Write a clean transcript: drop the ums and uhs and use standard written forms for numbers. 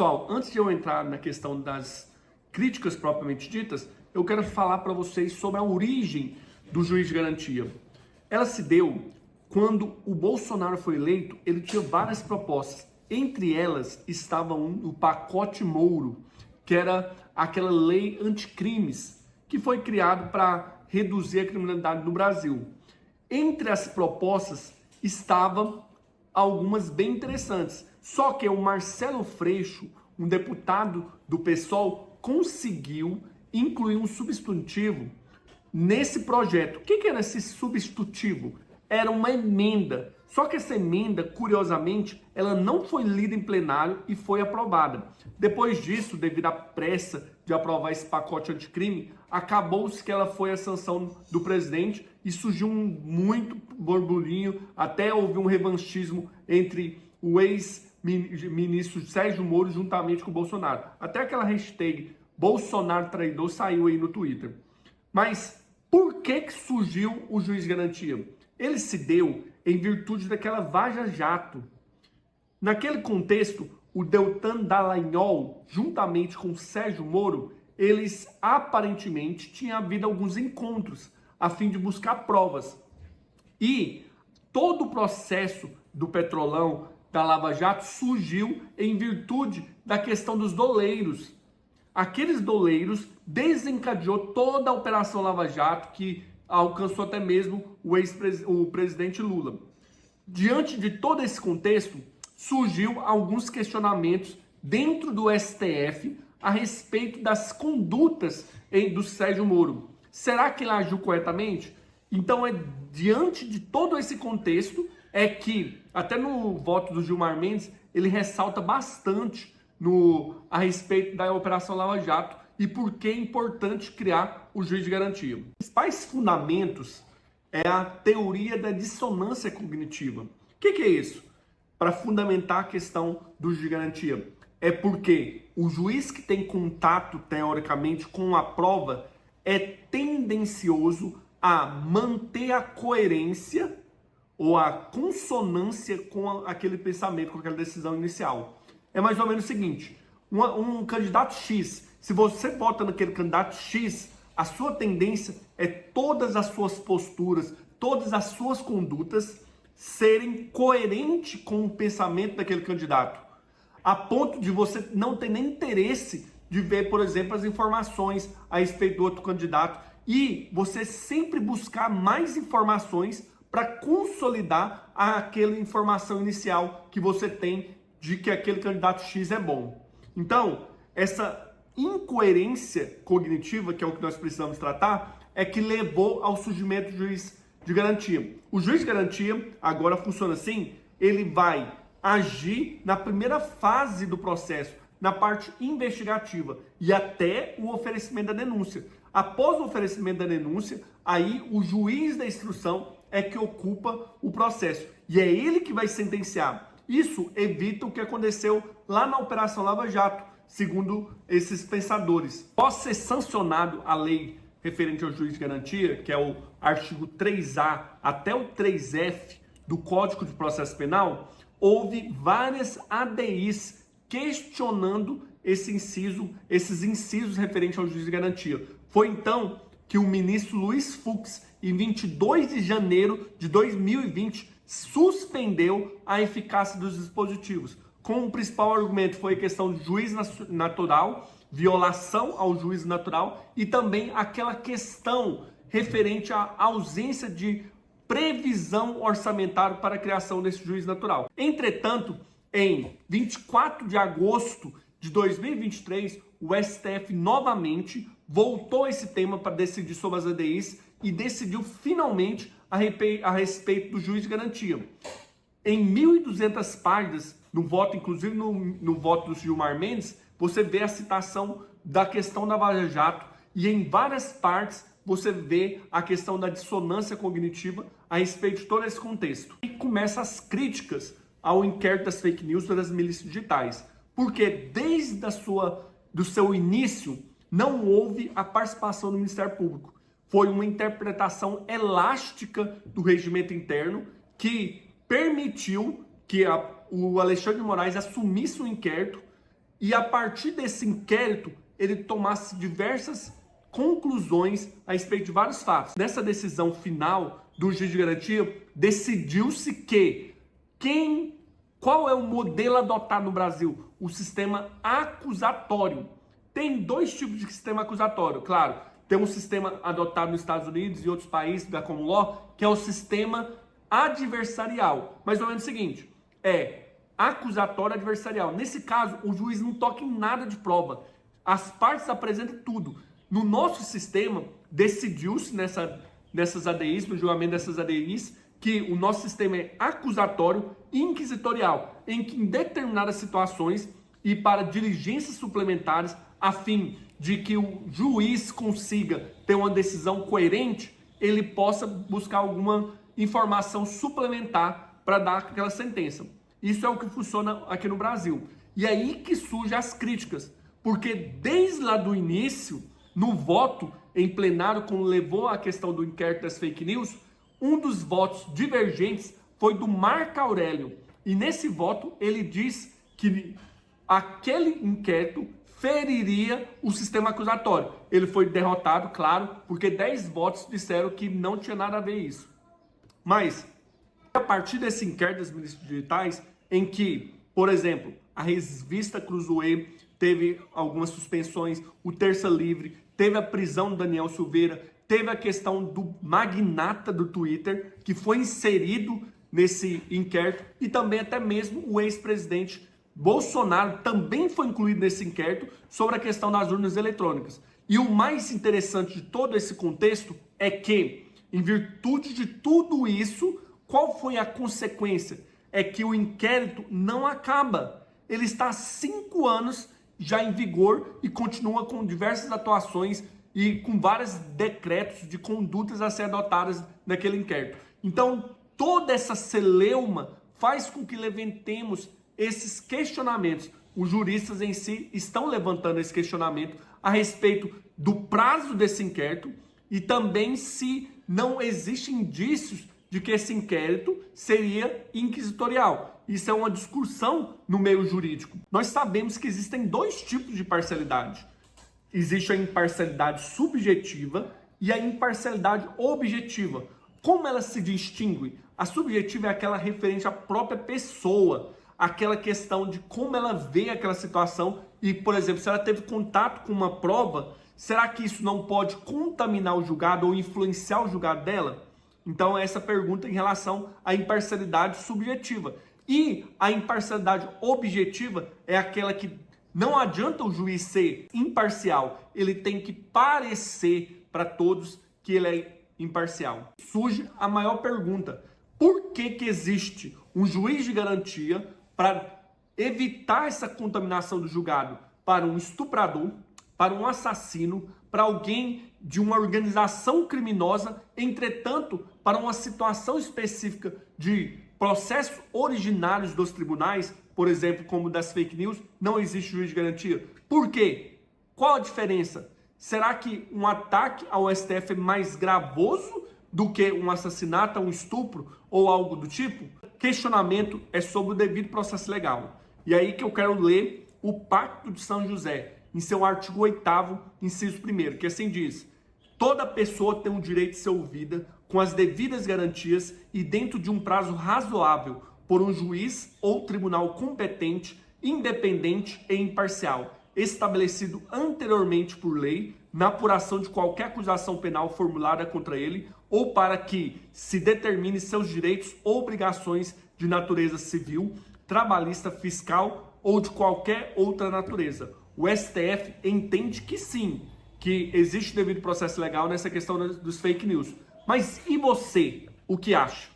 Pessoal, antes de eu entrar na questão das críticas propriamente ditas, eu quero falar para vocês sobre a origem do juiz de garantia. Ela se deu quando o Bolsonaro foi eleito, ele tinha várias propostas. Entre elas estava o pacote Moro, que era aquela lei anticrimes que foi criado para reduzir a criminalidade no Brasil. Entre as propostas estavam algumas bem interessantes. Só que o Marcelo Freixo, um deputado do PSOL, conseguiu incluir um substitutivo nesse projeto. O que era esse substitutivo? Era uma emenda. Só que essa emenda, curiosamente, ela não foi lida em plenário e foi aprovada. Depois disso, devido à pressa de aprovar esse pacote anticrime, acabou-se que ela foi a sanção do presidente e surgiu muito burburinho, até houve um revanchismo entre o ex-ministro Sérgio Moro juntamente com o Bolsonaro. Até aquela hashtag Bolsonaro traidor saiu aí no Twitter. Mas por que surgiu o juiz de garantia? Ele se deu em virtude daquela vaza-jato. Naquele contexto, o Deltan Dallagnol, juntamente com o Sérgio Moro, eles aparentemente tinham havido alguns encontros a fim de buscar provas. E todo o processo do Petrolão, da Lava Jato, surgiu em virtude da questão dos doleiros. Aqueles doleiros desencadeou toda a Operação Lava Jato, que alcançou até mesmo o presidente Lula. Diante de todo esse contexto, surgiu alguns questionamentos dentro do STF a respeito das condutas do Sérgio Moro. Será que ele agiu corretamente? Então, diante de todo esse contexto, é que, até no voto do Gilmar Mendes, ele ressalta bastante a respeito da Operação Lava Jato e por que é importante criar o juiz de garantia. Os principais fundamentos é a teoria da dissonância cognitiva. O que é isso? Para fundamentar a questão do juiz de garantia. É porque o juiz que tem contato, teoricamente, com a prova é tendencioso a manter a coerência ou a consonância com aquele pensamento, com aquela decisão inicial. É mais ou menos o seguinte, um candidato X, se você vota naquele candidato X, a sua tendência é todas as suas posturas, todas as suas condutas serem coerentes com o pensamento daquele candidato, a ponto de você não ter nem interesse de ver, por exemplo, as informações a respeito do outro candidato e você sempre buscar mais informações para consolidar aquela informação inicial que você tem de que aquele candidato X é bom. Então, essa incoerência cognitiva, que é o que nós precisamos tratar, é que levou ao surgimento do juiz de garantia. O juiz de garantia agora funciona assim, ele vai agir na primeira fase do processo, na parte investigativa e até o oferecimento da denúncia. Após o oferecimento da denúncia, aí o juiz da instrução é que ocupa o processo e é ele que vai sentenciar. Isso evita o que aconteceu lá na Operação Lava Jato, segundo esses pensadores. Após ser sancionado a lei referente ao juiz de garantia, que é o artigo 3A até o 3F do Código de Processo Penal, houve várias ADIs questionando esses incisos referentes ao juiz de garantia. Foi então que o ministro Luiz Fux, em 22 de janeiro de 2020, suspendeu a eficácia dos dispositivos. Com o principal argumento foi a questão do juízo natural, violação ao juízo natural e também aquela questão referente à ausência de previsão orçamentária para a criação desse juízo natural. Entretanto, em 24 de agosto de 2023, o STF novamente voltou a esse tema para decidir sobre as ADIs e decidiu finalmente a respeito do juiz de garantia. Em 1.200 páginas, no voto, inclusive no voto do Gilmar Mendes, você vê a citação da questão da Vaza Jato e em várias partes você vê a questão da dissonância cognitiva a respeito de todo esse contexto. E começam as críticas ao inquérito das fake news e das milícias digitais, porque desde do seu início não houve a participação do Ministério Público. Foi uma interpretação elástica do regimento interno que permitiu que o Alexandre de Moraes assumisse o inquérito e a partir desse inquérito ele tomasse diversas conclusões a respeito de vários fatos. Nessa decisão final do juiz de garantia, decidiu-se que qual é o modelo adotado no Brasil? O sistema acusatório. Tem dois tipos de sistema acusatório, claro. Tem um sistema adotado nos Estados Unidos e outros países da common law, que é o sistema adversarial. Mais ou menos o seguinte, acusatório adversarial. Nesse caso, o juiz não toca em nada de prova. As partes apresentam tudo. No nosso sistema, decidiu-se nessas ADIs, no julgamento dessas ADIs, que o nosso sistema é acusatório e inquisitorial, em que em determinadas situações e para diligências suplementares, a fim de que o juiz consiga ter uma decisão coerente, ele possa buscar alguma informação suplementar para dar aquela sentença. Isso é o que funciona aqui no Brasil. E é aí que surgem as críticas, porque desde lá do início, no voto em plenário, quando levou a questão do inquérito das fake news, um dos votos divergentes foi do Marco Aurélio. E nesse voto ele diz que aquele inquérito feriria o sistema acusatório. Ele foi derrotado, claro, porque 10 votos disseram que não tinha nada a ver isso. Mas, a partir desse inquérito das mídias digitais, em que, por exemplo, a revista Cruzoé teve algumas suspensões, o Terça Livre, teve a prisão do Daniel Silveira, teve a questão do magnata do Twitter, que foi inserido nesse inquérito, e também até mesmo o ex-presidente Bolsonaro também foi incluído nesse inquérito sobre a questão das urnas eletrônicas. E o mais interessante de todo esse contexto é que, em virtude de tudo isso, qual foi a consequência? É que o inquérito não acaba. Ele está há 5 anos já em vigor e continua com diversas atuações e com vários decretos de condutas a ser adotadas naquele inquérito. Então, toda essa celeuma faz com que levantemos esses questionamentos. Os juristas em si estão levantando esse questionamento a respeito do prazo desse inquérito e também se não existem indícios de que esse inquérito seria inquisitorial. Isso é uma discussão no meio jurídico. Nós sabemos que existem 2 tipos de parcialidade. Existe a imparcialidade subjetiva e a imparcialidade objetiva. Como ela se distingue? A subjetiva é aquela referente à própria pessoa, aquela questão de como ela vê aquela situação e, por exemplo, se ela teve contato com uma prova, será que isso não pode contaminar o julgado ou influenciar o julgado dela? Então, essa pergunta em relação à imparcialidade subjetiva. E a imparcialidade objetiva é aquela que não adianta o juiz ser imparcial, ele tem que parecer para todos que ele é imparcial. Surge a maior pergunta: por que existe um juiz de garantia para evitar essa contaminação do julgado para um estuprador, para um assassino, para alguém de uma organização criminosa, entretanto, para uma situação específica de processos originários dos tribunais, por exemplo, como das fake news, não existe juiz de garantia? Por quê? Qual a diferença? Será que um ataque ao STF é mais gravoso do que um assassinato, um estupro ou algo do tipo? Questionamento é sobre o devido processo legal. E aí que eu quero ler o Pacto de São José, em seu artigo 8º, inciso 1º, que assim diz: toda pessoa tem o direito de ser ouvida com as devidas garantias e dentro de um prazo razoável por um juiz ou tribunal competente, independente e imparcial, estabelecido anteriormente por lei, na apuração de qualquer acusação penal formulada contra ele ou para que se determine seus direitos ou obrigações de natureza civil, trabalhista, fiscal ou de qualquer outra natureza. O STF entende que sim, que existe devido processo legal nessa questão dos fake news. Mas e você, o que acha?